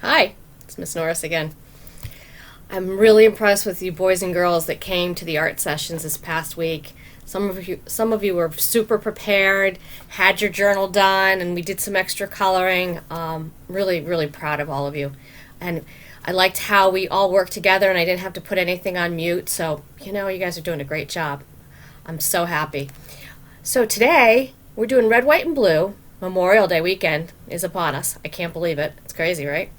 Hi, it's Miss Norris again. I'm really impressed with you boys and girls that came to the art sessions this past week. Some of you were super prepared, had your journal done, and we did some extra coloring. Really, really proud of all of you. And I liked how we all worked together and I didn't have to put anything on mute. So, you guys are doing a great job. I'm so happy. So today, we're doing red, white, and blue. Memorial Day weekend is upon us. I can't believe it. It's crazy, right?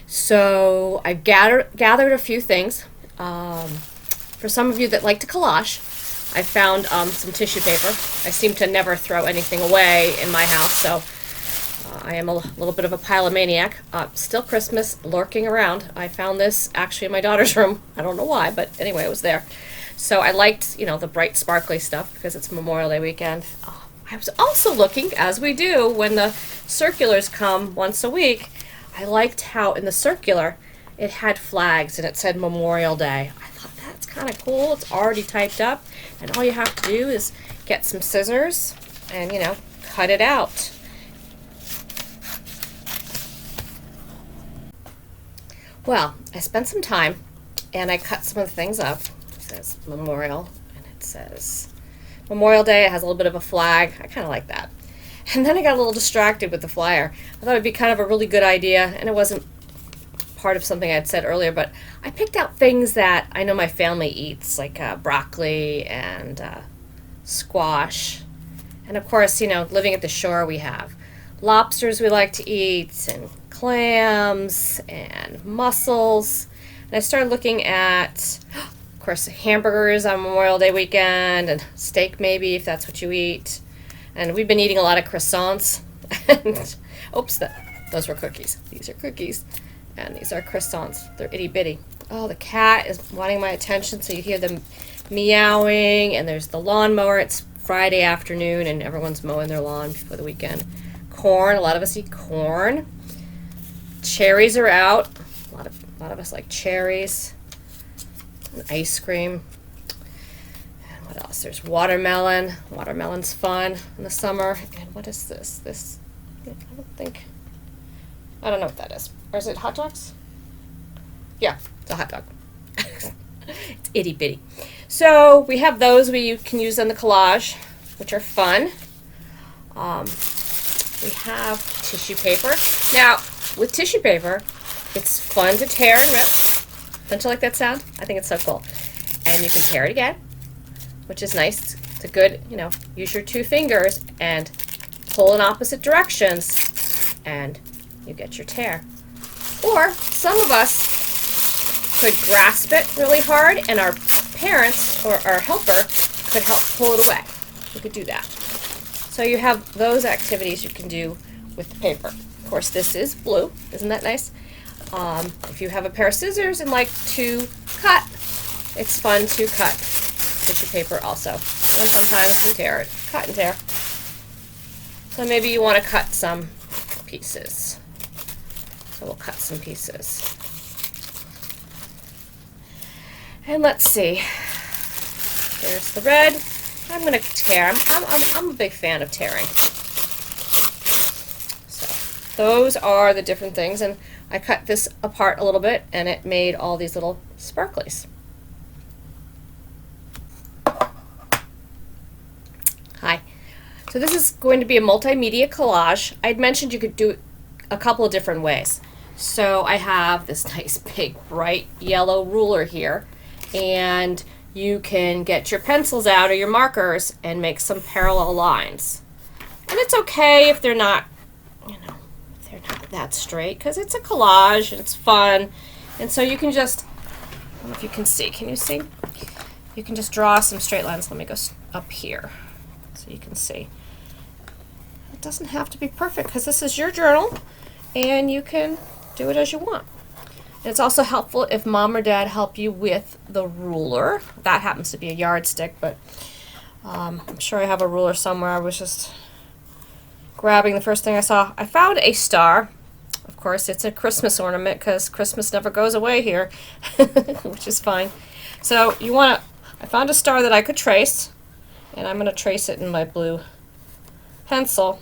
So I've gathered a few things. For some of you that like to collage, I found some tissue paper. I seem to never throw anything away in my house, so I am a little bit of a pylomaniac. Still Christmas lurking around. I found this actually in my daughter's room. I don't know why, but anyway, it was there. So I liked, the bright, sparkly stuff because it's Memorial Day weekend. I was also looking, as we do when the circulars come once a week, I liked how in the circular it had flags and it said Memorial Day. I thought that's kind of cool. It's already typed up, and all you have to do is get some scissors and, cut it out. Well, I spent some time and I cut some of the things up. It says Memorial and it says Memorial Day. It has a little bit of a flag. I kind of like that. And then I got a little distracted with the flyer. I thought it'd be kind of a really good idea, and it wasn't part of something I'd said earlier, but I picked out things that I know my family eats, like broccoli and squash. And of course, living at the shore, we have lobsters we like to eat, and clams, and mussels. And I started looking at, of course, hamburgers on Memorial Day weekend, and steak maybe, if that's what you eat. And we've been eating a lot of croissants. And, oops, those were cookies. These are cookies. And these are croissants. They're itty bitty. Oh, the cat is wanting my attention, so you hear them meowing. And there's the lawnmower. It's Friday afternoon, and everyone's mowing their lawn before the weekend. Corn. A lot of us eat corn. Cherries are out. A lot of us like cherries. And ice cream. What else? There's watermelon. Watermelon's fun in the summer. And what is this? I don't know what that is. Or is it hot dogs? Yeah, it's a hot dog. It's itty bitty. So we have those you can use on the collage, which are fun. We have tissue paper. Now, with tissue paper, it's fun to tear and rip. Don't you like that sound? I think it's so cool. And you can tear it again, which is nice. It's a good, use your two fingers and pull in opposite directions, and you get your tear. Or some of us could grasp it really hard, and our parents or our helper could help pull it away. You could do that. So you have those activities you can do with the paper. Of course, this is blue. Isn't that nice? If you have a pair of scissors and like to cut, it's fun to cut tissue paper also. And sometimes we tear it. Cut and tear. So maybe you want to cut some pieces. So we'll cut some pieces. And let's see. There's the red. I'm going to tear. I'm a big fan of tearing. So those are the different things. And I cut this apart a little bit, and it made all these little sparklies. Hi. So this is going to be a multimedia collage. I'd mentioned you could do it a couple of different ways. So I have this nice big bright yellow ruler here, and you can get your pencils out or your markers and make some parallel lines. And it's okay if they're not, if they're not that straight, because it's a collage and it's fun. And so you can just, I don't know if you can see. Can you see? You can just draw some straight lines. Let me go up here so you can see. It doesn't have to be perfect because this is your journal and you can do it as you want. And it's also helpful if mom or dad help you with the ruler. That happens to be a yardstick, but I'm sure I have a ruler somewhere. I was just grabbing the first thing I saw. I found a star. Of course, it's a Christmas ornament because Christmas never goes away here, which is fine. So I found a star that I could trace, and I'm going to trace it in my blue pencil.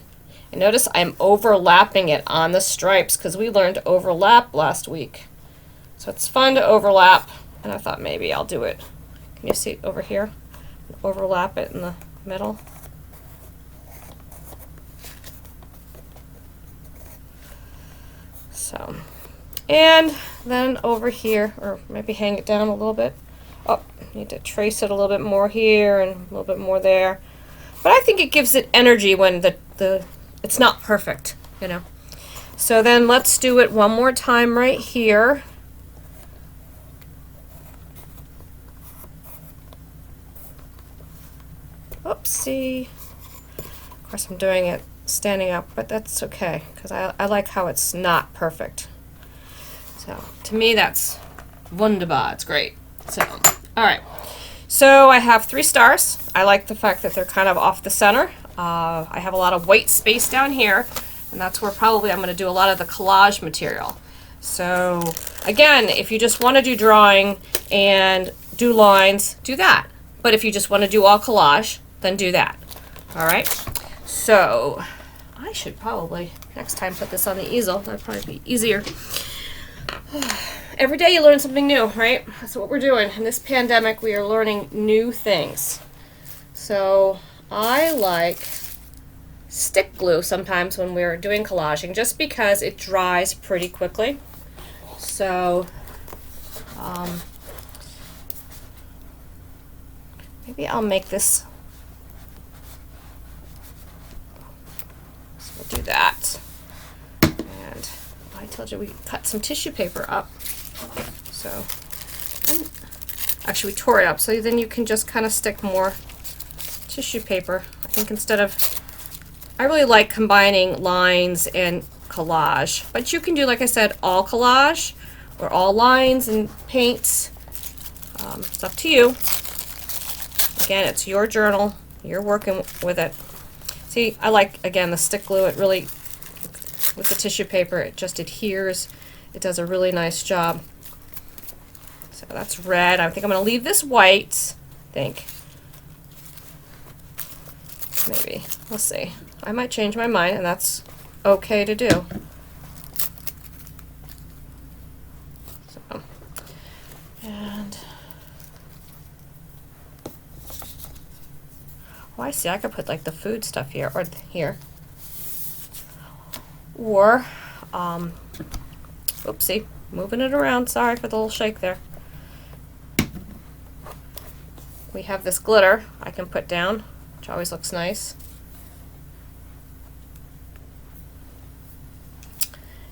And notice I'm overlapping it on the stripes because we learned to overlap last week. So it's fun to overlap, and I thought maybe I'll do it. Can you see over here? Overlap it in the middle. So, and then over here, or maybe hang it down a little bit. Oh, need to trace it a little bit more here and a little bit more there. But I think it gives it energy when it's not perfect, you know. So then let's do it one more time right here. Oopsie. Of course I'm doing it standing up, but that's okay because I like how it's not perfect. So to me that's wunderbar. It's great. So, all right. So I have 3 stars. I like the fact that they're kind of off the center. I have a lot of white space down here, and that's where probably I'm going to do a lot of the collage material. So again, if you just want to do drawing and do lines, do that. But if you just want to do all collage, then do that. All right. So I should probably next time put this on the easel. That'd probably be easier. Every day you learn something new, right? That's what we're doing. In this pandemic, we are learning new things. So I like stick glue sometimes when we're doing collaging, just because it dries pretty quickly. So maybe I'll make this. So we'll do that. And I told you we cut some tissue paper up. So actually we tore it up, so then you can just kind of stick more tissue paper. I think instead of, I really like combining lines and collage, but you can do, like I said, all collage or all lines and paints. It's up to you. Again, it's your journal. You're working with it. See, I like, again, the stick glue. It really, with the tissue paper, it just adheres. It does a really nice job. So that's red. I think I'm going to leave this white. I think. Maybe. We'll see. I might change my mind, and that's okay to do. So, and oh, I see. I could put like the food stuff here or here, or oopsie, moving it around. Sorry for the little shake there. We have this glitter I can put down, which always looks nice.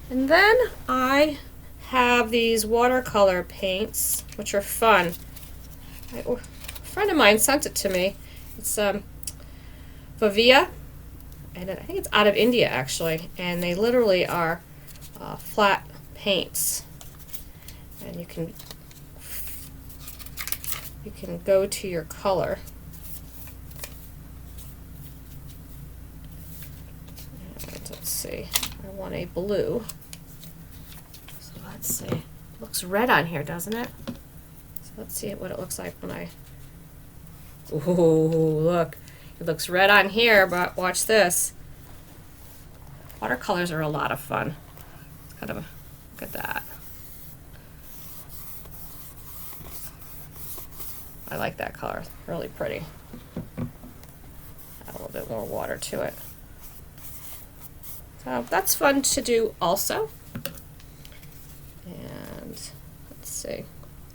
And then I have these watercolor paints, which are fun. A friend of mine sent it to me. It's Vavia, and I think it's out of India actually, and they literally are flat paints. And you can go to your color. And let's see, I want a blue. So let's see. It looks red on here, doesn't it? So let's see what it looks like when I. Ooh, look. It looks red on here, but watch this. Watercolors are a lot of fun. It's kind of look at that. I like that color. It's really pretty. Add a little bit more water to it. So that's fun to do also. And let's see.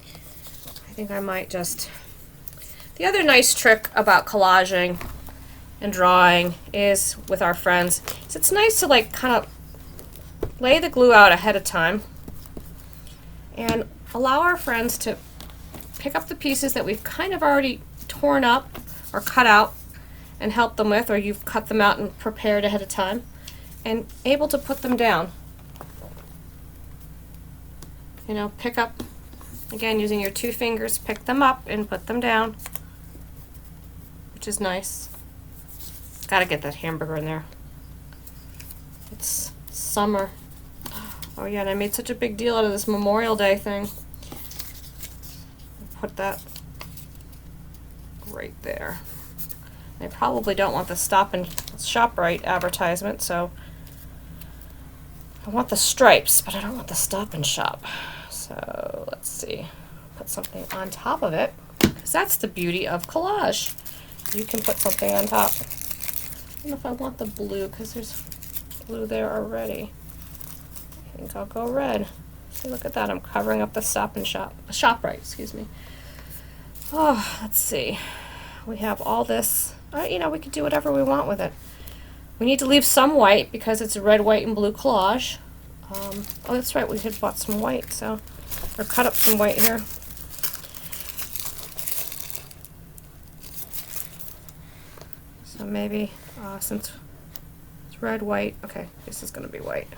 I think I might just. The other nice trick about collaging and drawing is with our friends is it's nice to like kind of lay the glue out ahead of time and allow our friends to pick up the pieces that we've kind of already torn up or cut out and help them with, or you've cut them out and prepared ahead of time, and able to put them down. You know, pick up, again, using your 2 fingers, pick them up and put them down, which is nice. Gotta get that hamburger in there. It's summer. Oh yeah, and I made such a big deal out of this Memorial Day thing. Put that right there. I probably don't want the stop and ShopRite advertisement, so I want the stripes, but I don't want the Stop and Shop. So let's see, put something on top of it, because that's the beauty of collage. You can put something on top. I don't know if I want the blue, because there's blue there already. I think I'll go red. See, look at that, I'm covering up the Stop and Shop, ShopRite, excuse me. Oh, let's see. We have all this, you know, we could do whatever we want with it. We need to leave some white because it's a red, white, and blue collage. Oh, that's right, we had bought some white, so, or cut up some white here. So maybe, since it's red, white, okay, this is going to be white.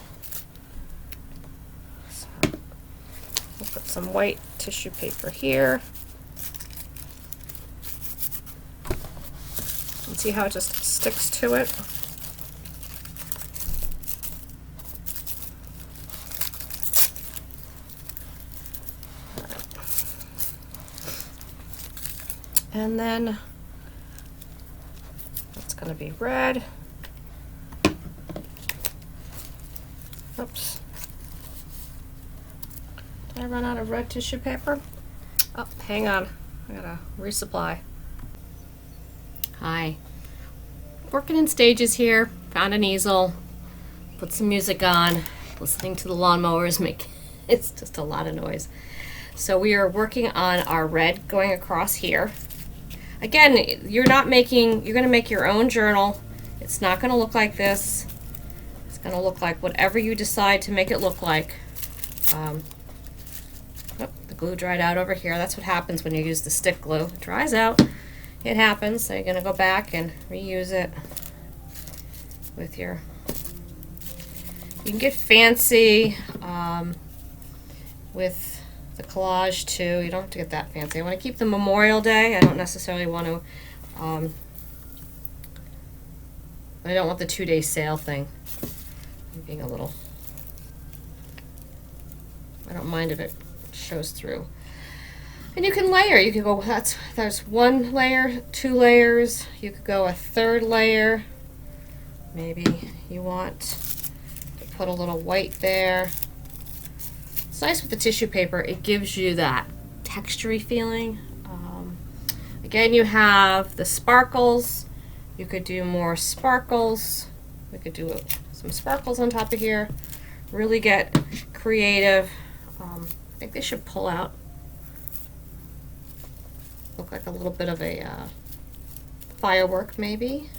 So, we'll put some white tissue paper here. And see how it just sticks to it? And then it's going to be red. Oops. Did I run out of red tissue paper? Oh, hang on. I gotta resupply. Hi. Working in stages here. Found an easel. Put some music on. Listening to the lawnmowers make it's just a lot of noise. So we are working on our red going across here. Again, you're going to make your own journal. It's not going to look like this. It's going to look like whatever you decide to make it look like. Oh, the glue dried out over here. That's what happens when you use the stick glue. It dries out. It happens. So you're going to go back and reuse it with your... You can get fancy with the collage too. You don't have to get that fancy. I want to keep the Memorial Day. I don't necessarily want to, I don't want the 2-day sale thing. I'm being a little, I don't mind if it shows through. And you can layer. You can go, there's 1 layer, 2 layers. You could go a 3rd layer. Maybe you want to put a little white there. It's nice with the tissue paper. It gives you that textury feeling. Again, you have the sparkles. You could do more sparkles. We could do some sparkles on top of here. Really get creative. I think they should pull out. Look like a little bit of a firework, maybe.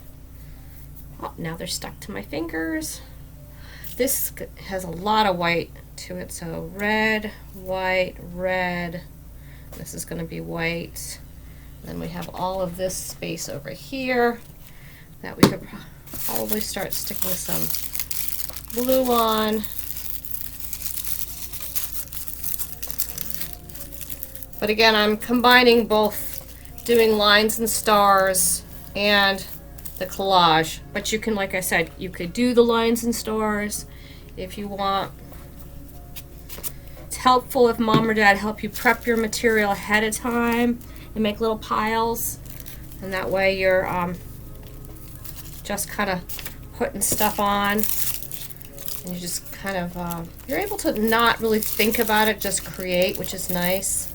Oh, now they're stuck to my fingers. This has a lot of white to it, so red, white, red. This is going to be white. Then we have all of this space over here that we could probably start sticking some blue on. But again, I'm combining both doing lines and stars and the collage. But you can, like I said, you could do the lines and stars if you want. It's helpful if mom or dad help you prep your material ahead of time and make little piles, and that way you're just kind of putting stuff on, and you just kind of you're able to not really think about it, just create, which is nice.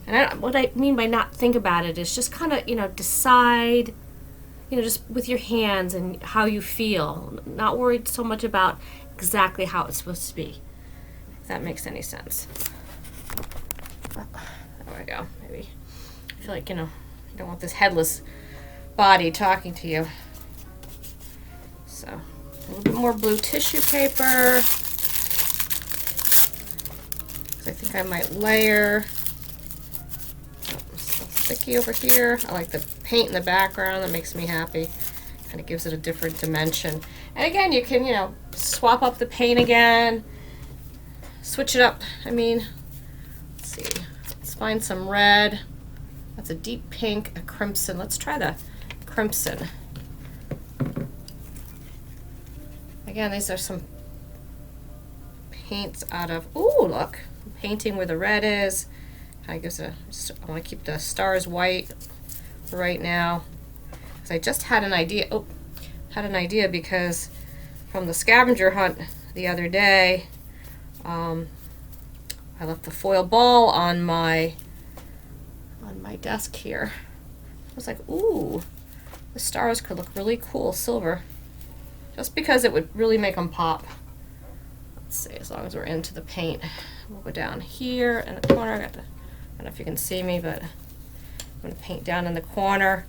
And what I mean by not think about it is just kind of, decide, just with your hands and how you feel, not worried so much about exactly how it's supposed to be, if that makes any sense. There we go. Maybe I feel like, you don't want this headless body talking to you. So a little bit more blue tissue paper. I think I might layer. Sticky over here. I like the paint in the background. That makes me happy. Kind of gives it a different dimension. And again, you can, swap up the paint again. Switch it up. Let's see. Let's find some red. That's a deep pink, a crimson. Let's try the crimson. Again, these are some paints out of, ooh, look. Painting where the red is. I guess I want to keep the stars white for right now, because I just had an idea. Oh, had an idea because from the scavenger hunt the other day, I left the foil ball on my desk here. I was like, ooh, the stars could look really cool silver, just because it would really make them pop. Let's see, as long as we're into the paint, we'll go down here in the corner. I don't know if you can see me, but I'm going to paint down in the corner.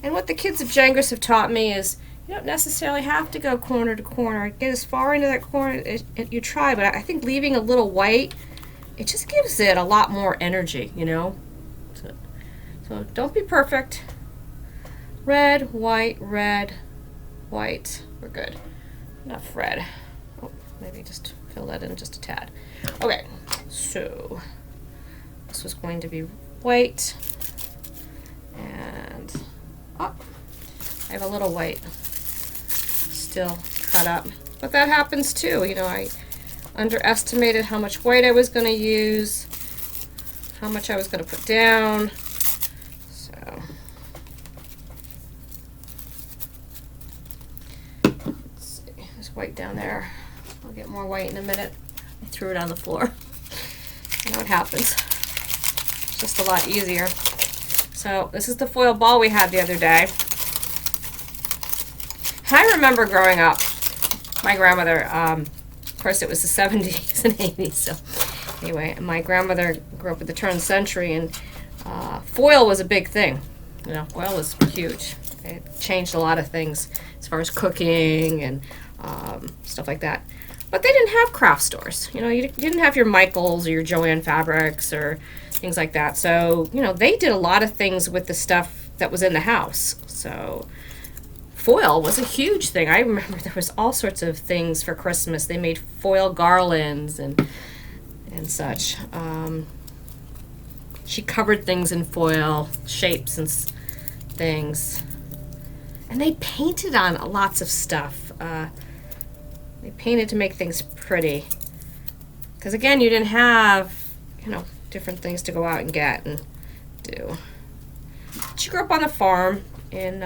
And what the kids of Jengris have taught me is you don't necessarily have to go corner to corner. Get as far into that corner as you try, but I think leaving a little white, it just gives it a lot more energy, you know? So don't be perfect. Red, white, white. We're good. Enough red. Oh, maybe just fill that in just a tad. Okay, so this was going to be white. And oh, I have a little white still cut up. But that happens too. You know, I underestimated how much white I was going to use, how much I was going to put down. So let's see. There's white down there. I'll get more white in a minute. I threw it on the floor. I know what happens. It's just a lot easier. So this is the foil ball we had the other day. I remember growing up, my grandmother, of course it was the 70s and 80s, so anyway, my grandmother grew up at the turn of the century, and foil was a big thing. You know, foil was huge. It changed a lot of things as far as cooking and stuff like that. But they didn't have craft stores. You know, you didn't have your Michaels or your Joann Fabrics or things like that. So, you know, they did a lot of things with the stuff that was in the house. So foil was a huge thing. I remember there was all sorts of things for Christmas. They made foil garlands and such. She covered things in foil, shapes and things. And they painted on lots of stuff. They painted to make things pretty. Because again, you didn't have, you know, different things to go out and get and do. She grew up on a farm in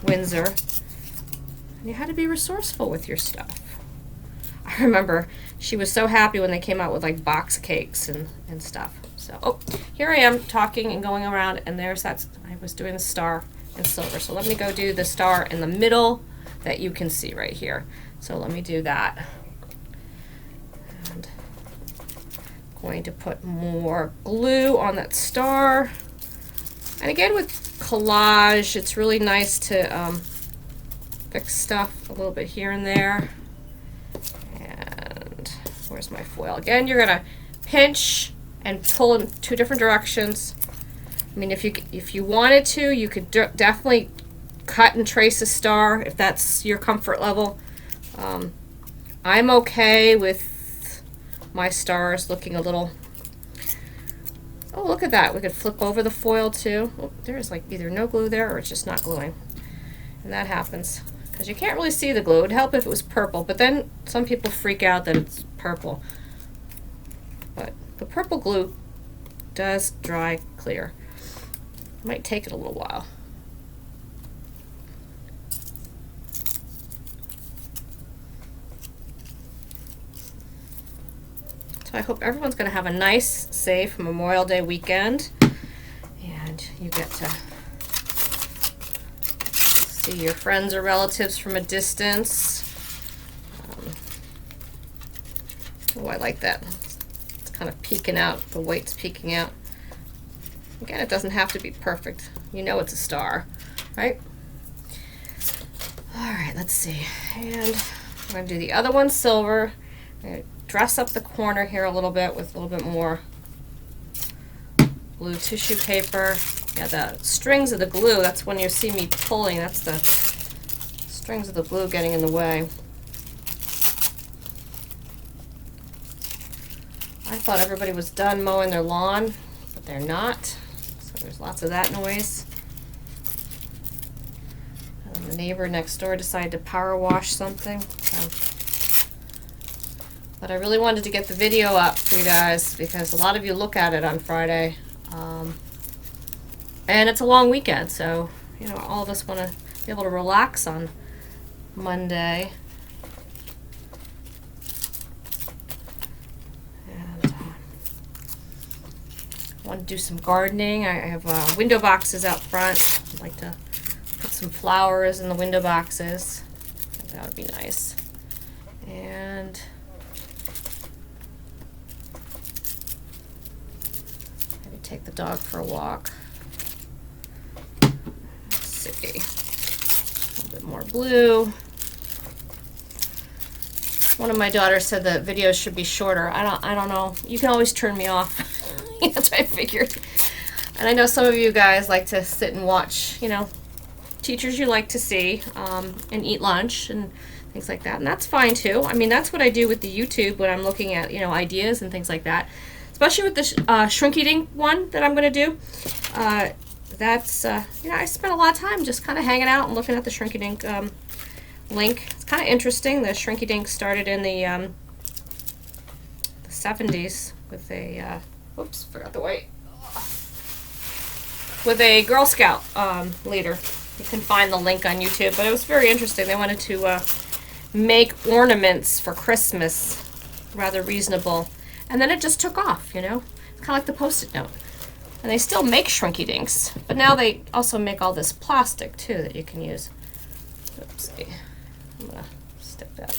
Windsor, and you had to be resourceful with your stuff. I remember she was so happy when they came out with like box cakes and stuff. So, oh, here I am talking and going around, and there's that. I was doing the star in silver. So let me go do the star in the middle that you can see right here. So let me do that. And going to put more glue on that star. And again, with collage, it's really nice to fix stuff a little bit here and there. And where's my foil? Again, you're gonna pinch and pull in two different directions. I mean, if you wanted to, you could definitely cut and trace a star if that's your comfort level. I'm okay with my stars looking a little. Oh, look at that. We could flip over the foil too. Oh, there's like either no glue there or it's just not gluing. And that happens because you can't really see the glue. It would help if it was purple, but then some people freak out that it's purple. But the purple glue does dry clear. It might take it a little while. So I hope everyone's going to have a nice, safe Memorial Day weekend, and you get to see your friends or relatives from a distance. Oh, I like that. It's kind of peeking out. The white's peeking out. Again, it doesn't have to be perfect. You know it's a star, right? All right, let's see. And I'm going to do the other one silver. I'm going to dress up the corner here a little bit with a little bit more blue tissue paper. Yeah, the strings of the glue, that's when you see me pulling, that's the strings of the glue getting in the way. I thought everybody was done mowing their lawn, but they're not. So there's lots of that noise. And the neighbor next door decided to power wash something. So. But I really wanted to get the video up for you guys because a lot of you look at it on Friday. And it's a long weekend, so, you know, all of us want to be able to relax on Monday. And I want to do some gardening. I have window boxes out front. I'd like to put some flowers in the window boxes. I think that would be nice. And maybe take the dog for a walk. Let's see. A little bit more blue. One of my daughters said that videos should be shorter. I don't know. You can always turn me off. That's what I figured. And I know some of you guys like to sit and watch, you know, teachers you like to see, and eat lunch and things like that. And that's fine too. I mean, that's what I do with the YouTube when I'm looking at, you know, ideas and things like that. Especially with the Shrinky Dink one that I'm going to do. That's, you know, I spent a lot of time just kind of hanging out and looking at the Shrinky Dink link. It's kind of interesting. The Shrinky Dink started in the 70s with a, oops, forgot the white, with a Girl Scout leader. You can find the link on YouTube, but it was very interesting. They wanted to make ornaments for Christmas rather reasonable, and then it just took off, you know? It's kind of like the Post-it note. And they still make Shrinky Dinks, but now they also make all this plastic too that you can use. Oopsie. I'm gonna stick that.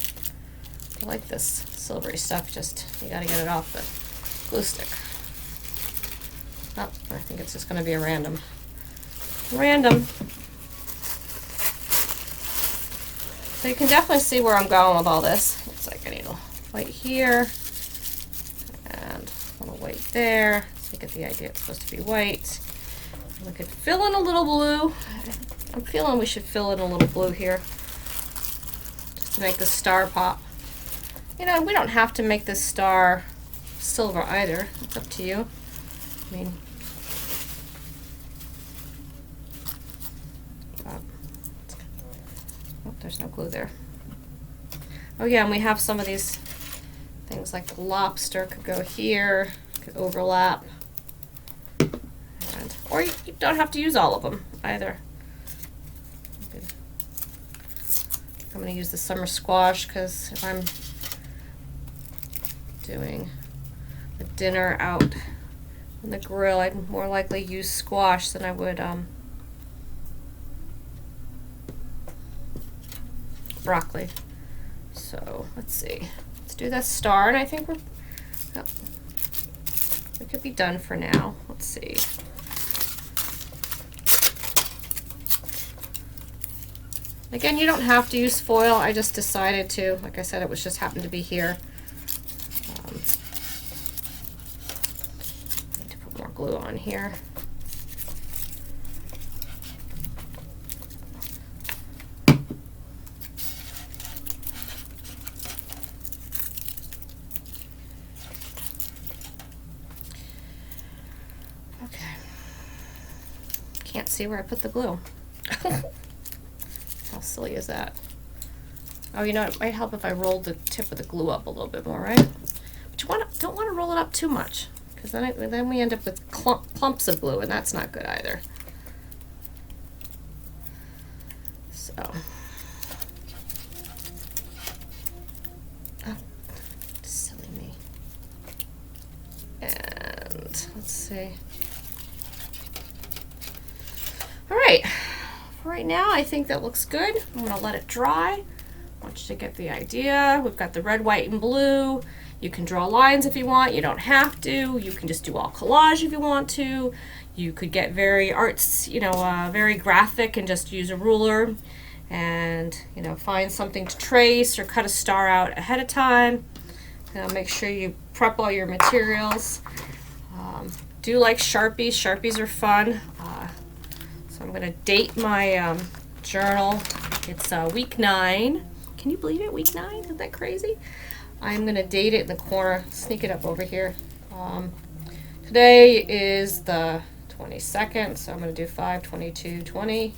I like this silvery stuff, just you gotta get it off the glue stick. Oh, I think it's just gonna be a random. So you can definitely see where I'm going with all this. Looks like I need a white here and a little white there. So you get the idea it's supposed to be white. We could fill in a little blue. I'm feeling we should fill in a little blue here just to make the star pop. You know, we don't have to make this star silver either. It's up to you. I mean, oh, there's no glue there. Oh yeah, and we have some of these things like the lobster could go here, could overlap. And, or you don't have to use all of them either. I'm going to use the summer squash because if I'm doing a dinner out on the grill, I'd more likely use squash than I would broccoli. So let's see. Let's do that star, and I think we could be done for now. Let's see. Again, you don't have to use foil. I just decided to. Like I said, it was just happened to be here. Need to put more glue on here. Okay. Can't see where I put the glue. How silly is that? Oh, you know, it might help if I rolled the tip of the glue up a little bit more, right? But you don't want to roll it up too much, because then we end up with clumps of glue, and that's not good either. So, oh, silly me. And let's see. All right. Right now, I think that looks good. I'm going to let it dry. I want you to get the idea. We've got the red, white, and blue. You can draw lines if you want. You don't have to. You can just do all collage if you want to. You could get very arts, you know, very graphic and just use a ruler and, you know, find something to trace or cut a star out ahead of time. Make sure you prep all your materials. Do like Sharpies. Sharpies are fun. I'm going to date my journal. It's week 9. Can you believe it? Week 9? Isn't that crazy? I'm going to date it in the corner. Sneak it up over here. Today is the 22nd, so I'm going to do 5/22/20.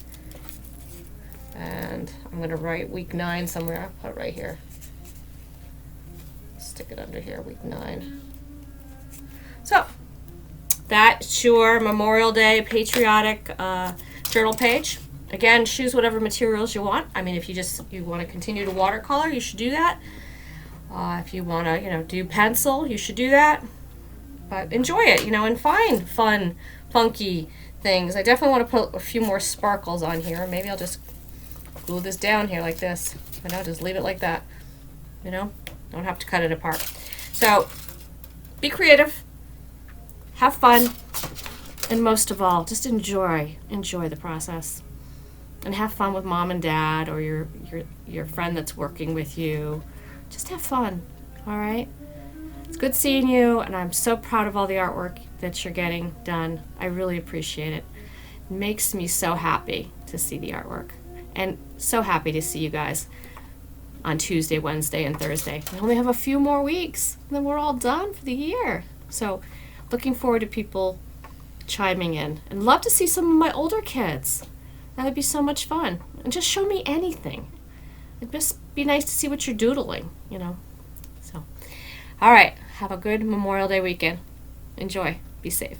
And I'm going to write week 9 somewhere. I'll put it right here. Stick it under here, week 9. So, that's your Memorial Day patriotic journal page, Again, choose whatever materials you want. I mean, if you want to continue to watercolor, you should do that. If you want to, do pencil, you should do that. But enjoy it, and find fun, funky things. I definitely want to put a few more sparkles on here. Maybe I'll just glue this down here like this. Just leave it like that. Don't have to cut it apart. So be creative, have fun, and most of all, just enjoy the process. And have fun with mom and dad or your friend that's working with you. Just have fun, all right? It's good seeing you, and I'm so proud of all the artwork that you're getting done. I really appreciate it. It makes me so happy to see the artwork, and so happy to see you guys on Tuesday, Wednesday, and Thursday. We only have a few more weeks, and then we're all done for the year. So looking forward to people chiming in, and love to see some of my older kids. That would be so much fun. And just show me anything. It'd just be nice to see what you're doodling, So, all right. Have a good Memorial Day weekend. Enjoy. Be safe.